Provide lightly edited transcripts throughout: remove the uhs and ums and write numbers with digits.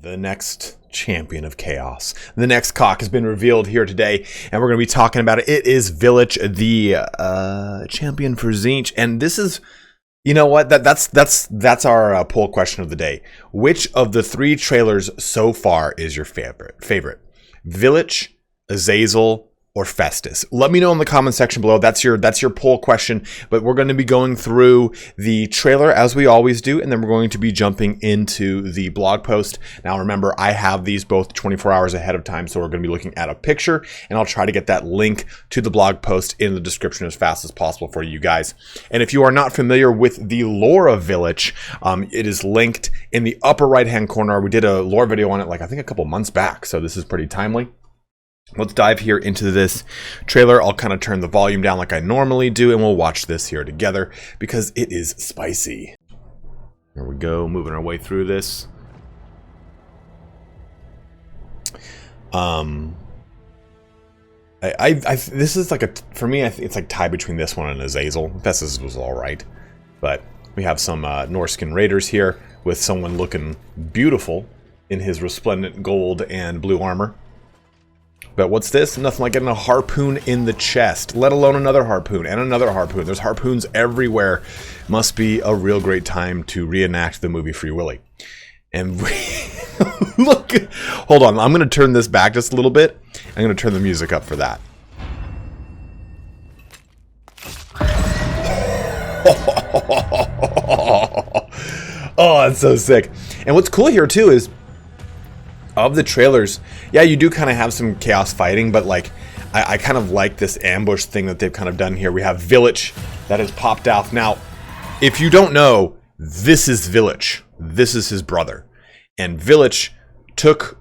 the next champion of chaos. The next cock has been revealed here today, and we're going to be talking about it. It is Vilitch, the champion for Tzeentch, and this is, you know what? That's our poll question of the day. Which of the three trailers so far is your favorite? Vilitch, Azazel, or Festus? Let me know in the comment section below. That's your poll question. But we're going to be going through the trailer as we always do, and then we're going to be jumping into the blog post. Now remember, I have these both 24 hours ahead of time, so we're going to be looking at a picture, and I'll try to get that link to the blog post in the description as fast as possible for you guys. And if you are not familiar with the lore of Vilitch, it is linked in the upper right hand corner. We did a lore video on it, like I think a couple months back, so this is pretty timely. Let's dive here into this trailer. I'll kind of turn the volume down like I normally do, and we'll watch this here together because it is spicy. Here we go, moving our way through this. This is like for me, it's like tied between this one and Azazel. Festus was all right, but we have some Norskin Raiders here with someone looking beautiful in his resplendent gold and blue armor. But what's this? Nothing like getting a harpoon in the chest, let alone another harpoon and another harpoon. There's harpoons everywhere. Must be a real great time to reenact the movie Free Willy. And look, hold on. I'm going to turn this back just a little bit. I'm going to turn the music up for that. Oh, that's so sick. And what's cool here too is, of the trailers, yeah, you do kind of have some chaos fighting, but like I kind of like this ambush thing that they've kind of done here. We have Vilitch that has popped out. Now, if you don't know, this is Vilitch. This is his brother. And Vilitch took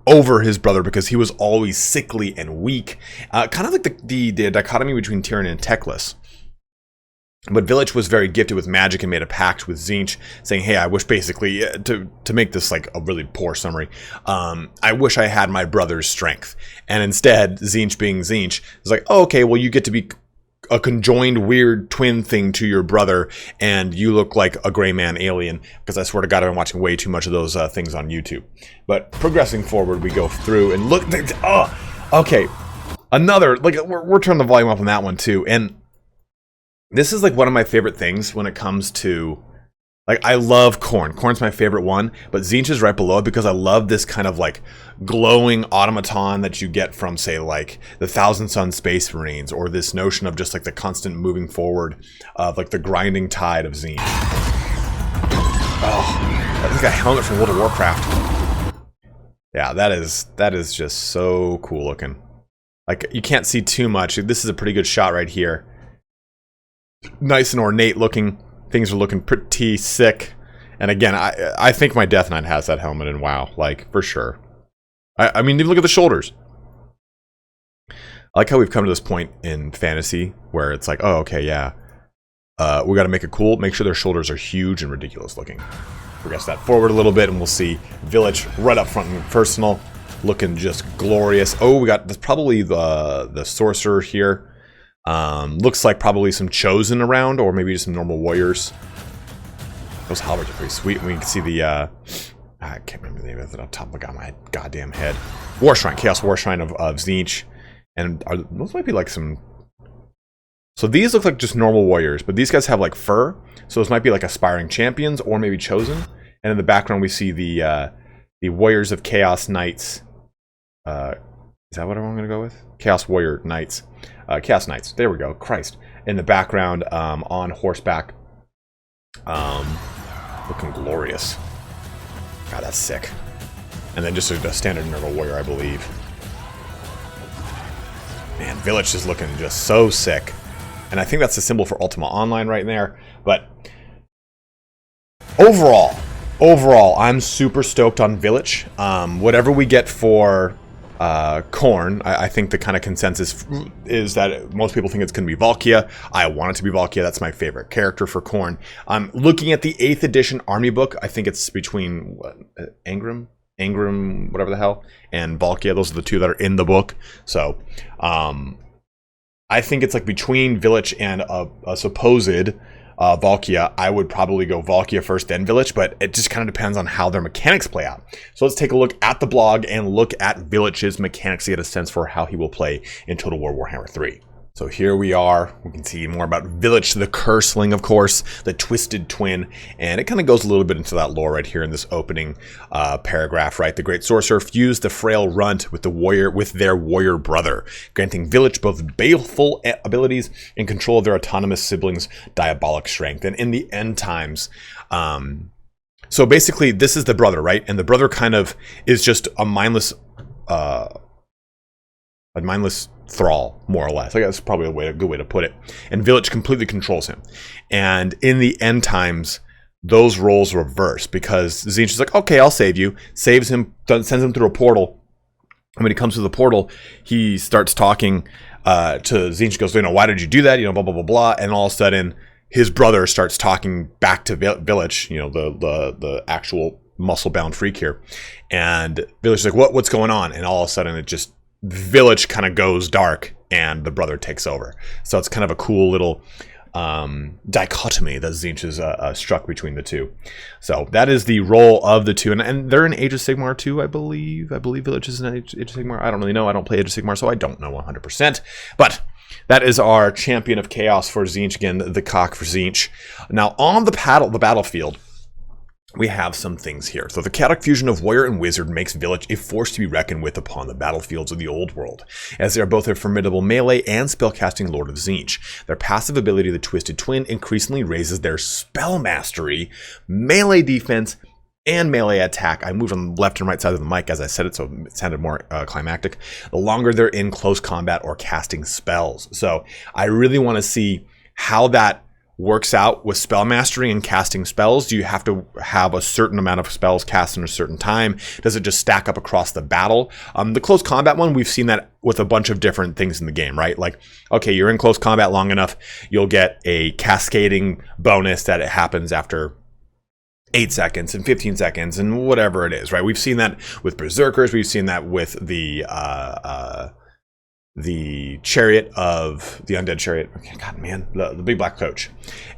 over his brother because he was always sickly and weak. Kind of like the dichotomy between Tyranny and Teclis. But Vilitch was very gifted with magic and made a pact with Tzeentch, saying, hey, I wish basically, to make this like a really poor summary, I wish I had my brother's strength. And instead, Tzeentch being Tzeentch, is like, oh, okay, well, you get to be a conjoined weird twin thing to your brother, and you look like a gray man alien, because I swear to God, I've been watching way too much of those things on YouTube. But progressing forward, we go through and look, oh, okay, another, like, we're turning the volume up on that one too, and this is like one of my favorite things when it comes to, like, I love Khorne. Khorne's my favorite one, but Tzeentch is right below it because I love this kind of like glowing automaton that you get from, say, like the Thousand Sun Space Marines, or this notion of just like the constant moving forward of like the grinding tide of Tzeentch. Oh, that's like a helmet from World of Warcraft. Yeah, that is just so cool looking. Like, you can't see too much. This is a pretty good shot right here. Nice and ornate looking. Things are looking pretty sick. And again, I think my Death Knight has that helmet in WoW, like, for sure. I mean, even look at the shoulders. I like how we've come to this point in fantasy where it's like, oh, okay, yeah, we got to make it cool. Make sure their shoulders are huge and ridiculous looking. Progress that forward a little bit, and we'll see Vilitch right up front and personal, looking just glorious. Oh, we got, that's probably the sorcerer here. Looks like probably some chosen around, or maybe just some normal warriors. Those halberds are pretty sweet. We can see the I can't remember the name of it off the top of my goddamn head. War Shrine, Chaos War Shrine of Tzeentch. And those might be like some, so these look like just normal warriors, but these guys have like fur, so those might be like aspiring champions or maybe chosen. And in the background we see the Warriors of Chaos Knights. Is that what I'm going to go with? Chaos Warrior Knights. Chaos Knights. There we go. Christ. In the background, on horseback. Looking glorious. God, that's sick. And then just a standard normal warrior, I believe. Man, Vilitch is looking just so sick. And I think that's the symbol for Ultima Online right there. But overall, I'm super stoked on Vilitch. Whatever we get for Khorne, I think the kind of consensus is that most people think it's going to be Valkia. I want it to be Valkia. That's my favorite character for Khorne. I'm looking at the 8th edition army book. I think it's between Angrim, whatever the hell, and Valkia. Those are the two that are in the book. So I think it's like between Vilitch and a supposed Valkia, I would probably go Valkia first, then Vilitch, but it just kind of depends on how their mechanics play out. So let's take a look at the blog and look at Vilitch's mechanics to get a sense for how he will play in Total War Warhammer 3. So here we are. We can see more about Vilitch the Curseling, of course, the Twisted Twin, and it kind of goes a little bit into that lore right here in this opening paragraph, right? The Great Sorcerer fused the frail runt with their warrior brother, granting Vilitch both baleful abilities and control of their autonomous siblings' diabolic strength. And in the end times, so basically this is the brother, right? And the brother kind of is just a mindless thrall, more or less. I guess that's probably a good way to put it. And Vilitch completely controls him. And in the end times, those roles reverse because Tzeentch is like, okay, I'll save you. Saves him, sends him through a portal. And when he comes through the portal, he starts talking to Tzeentch, goes, why did you do that? Blah, blah, blah, blah. And all of a sudden, his brother starts talking back to Vilitch, the actual muscle-bound freak here. And Vilitch is like, what's going on? And all of a sudden, Vilitch kind of goes dark and the brother takes over. So it's kind of a cool little dichotomy that Tzeentch has struck between the two. So that is the role of the two. And they're in Age of Sigmar too, I believe. I believe Vilitch is in Age of Sigmar. I don't really know. I don't play Age of Sigmar, so I don't know 100%. But that is our champion of chaos for Tzeentch. Again, the cock for Tzeentch. Now on the battlefield, we have some things here. So the chaotic fusion of warrior and wizard makes Vilitch a force to be reckoned with upon the battlefields of the old world, as they are both a formidable melee and spellcasting lord of Tzeentch. Their passive ability, the Twisted Twin, increasingly raises their spell mastery, melee defense, and melee attack. I moved on the left and right side of the mic as I said it, so it sounded more climactic. The longer they're in close combat or casting spells. So I really want to see how that works out with spell mastery and casting spells. Do you have to have a certain amount of spells cast in a certain time? Does it just stack up across the battle? The close combat one, we've seen that with a bunch of different things in the game, right? Like, okay, you're in close combat long enough, you'll get a cascading bonus that it happens after 8 seconds and 15 seconds and whatever it is, right? We've seen that with Berserkers. We've seen that with the chariot of the undead chariot. Okay, God, man, the big black coach.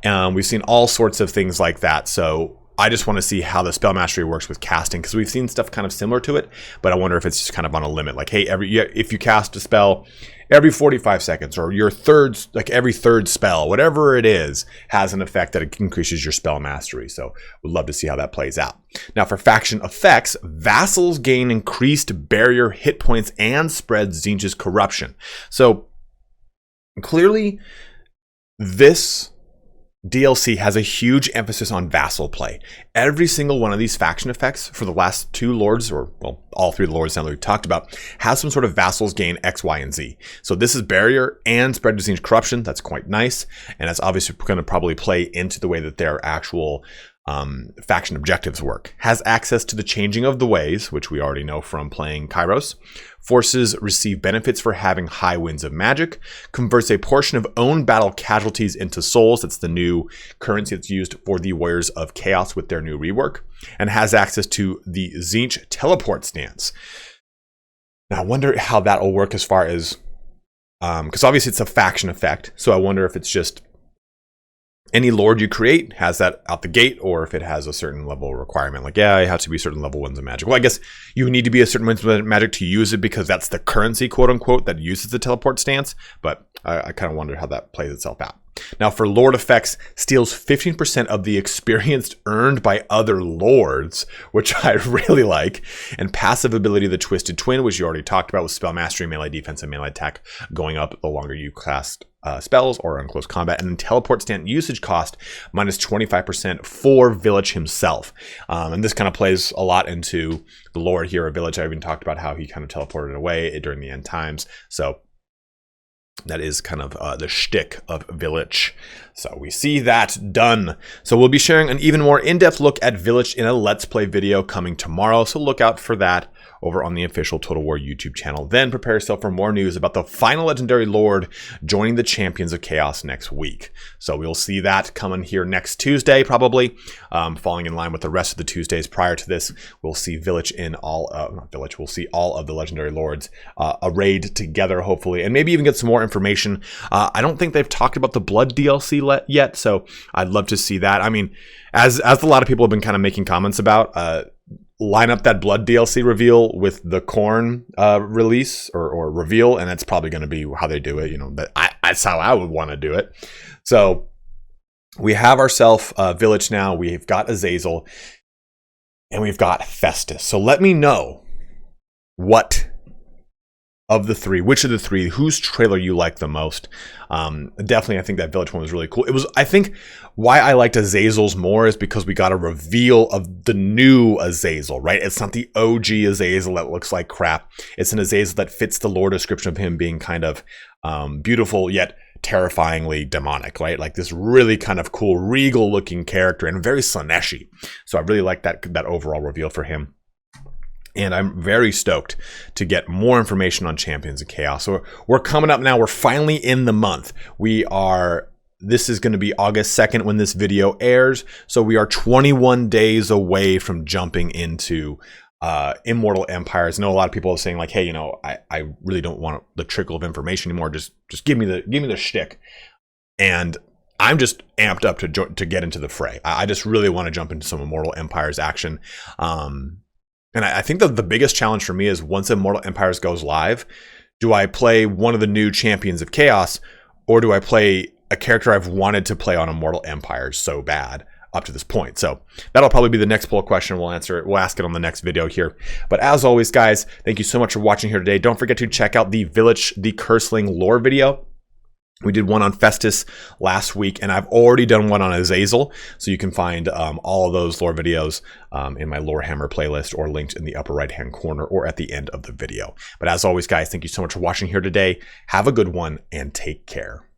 We've seen all sorts of things like that. So I just want to see how the spell mastery works with casting, because we've seen stuff kind of similar to it, but I wonder if it's just kind of on a limit. Like, hey, if you cast a spell every 45 seconds, or every third spell, whatever it is, has an effect that it increases your spell mastery. So we'd love to see how that plays out. Now for faction effects, vassals gain increased barrier hit points and spread Tzeentch's corruption. So clearly this DLC has a huge emphasis on vassal play. Every single one of these faction effects for the last two lords, or well, all three of the lords now that we've talked about, has some sort of vassals gain X, Y, and Z. So this is barrier and spread Tzeentch corruption. That's quite nice. And that's obviously going to probably play into the way that their actual faction objectives work. Has access to the changing of the ways, which we already know from playing Kairos. Forces receive benefits for having high winds of magic. Converts a portion of own battle casualties into souls. That's the new currency that's used for the Warriors of Chaos with their new rework. And has access to the Tzeentch teleport stance. Now I wonder how that will work as far as, because obviously it's a faction effect. So I wonder if it's just any lord you create has that out the gate, or if it has a certain level requirement. Like, yeah, it has to be a certain level winds of magic. Well, I guess you need to be a certain winds of magic to use it, because that's the currency, quote unquote, that uses the teleport stance. But I kind of wonder how that plays itself out. Now for lord effects, steals 15% of the experience earned by other lords, which I really like. And passive ability, the Twisted Twin, which you already talked about, with spell mastery, melee defense, and melee attack going up the longer you cast spells or in close combat. And then teleport stand usage cost minus 25% for Vilitch himself. And this kind of plays a lot into the lore here of Vilitch. I even talked about how he kind of teleported away during the end times. So that is kind of the shtick of Vilitch. So we see that done. So we'll be sharing an even more in-depth look at Vilitch in a Let's Play video coming tomorrow. So look out for that over on the official Total War YouTube channel. Then prepare yourself for more news about the final Legendary Lord joining the Champions of Chaos next week. So we'll see that coming here next Tuesday, probably, falling in line with the rest of the Tuesdays prior to this. We'll see Vilitch in all, not Vilitch, we'll see all of the Legendary Lords arrayed together, hopefully, and maybe even get some more information. I don't think they've talked about the Blood DLC yet, so I'd love to see that. I mean, as a lot of people have been kind of making comments about, line up that Blood DLC reveal with the Khorne release or reveal, and that's probably going to be how they do it. You know, that's how I would want to do it. So we have ourselves Vilitch now. We've got Azazel, and we've got Festus. So let me know what of the three, which of the three, whose trailer you like the most. Definitely, I think that Vilitch one was really cool. It was, I think, why I liked Azazel's more is because we got a reveal of the new Azazel, right? It's not the OG Azazel that looks like crap. It's an Azazel that fits the lore description of him being kind of beautiful yet terrifyingly demonic, right? Like this really kind of cool, regal looking character and very Slaneshi. So I really like that overall reveal for him. And I'm very stoked to get more information on Champions of Chaos. So we're coming up now. We're finally in the month. This is going to be August 2nd when this video airs. So we are 21 days away from jumping into Immortal Empires. I know a lot of people are saying like, hey, you know, I really don't want the trickle of information anymore. Just give me the shtick. And I'm just amped up to get into the fray. I just really want to jump into some Immortal Empires action. And I think that the biggest challenge for me is once Immortal Empires goes live, do I play one of the new Champions of Chaos, or do I play a character I've wanted to play on Immortal Empires so bad up to this point? So that'll probably be the next poll question. We'll answer it. We'll ask it on the next video here. But as always, guys, thank you so much for watching here today. Don't forget to check out the Vilitch the Curseling lore video. We did one on Festus last week, and I've already done one on Azazel. So you can find all of those lore videos in my Warhammer playlist or linked in the upper right-hand corner or at the end of the video. But as always, guys, thank you so much for watching here today. Have a good one and take care.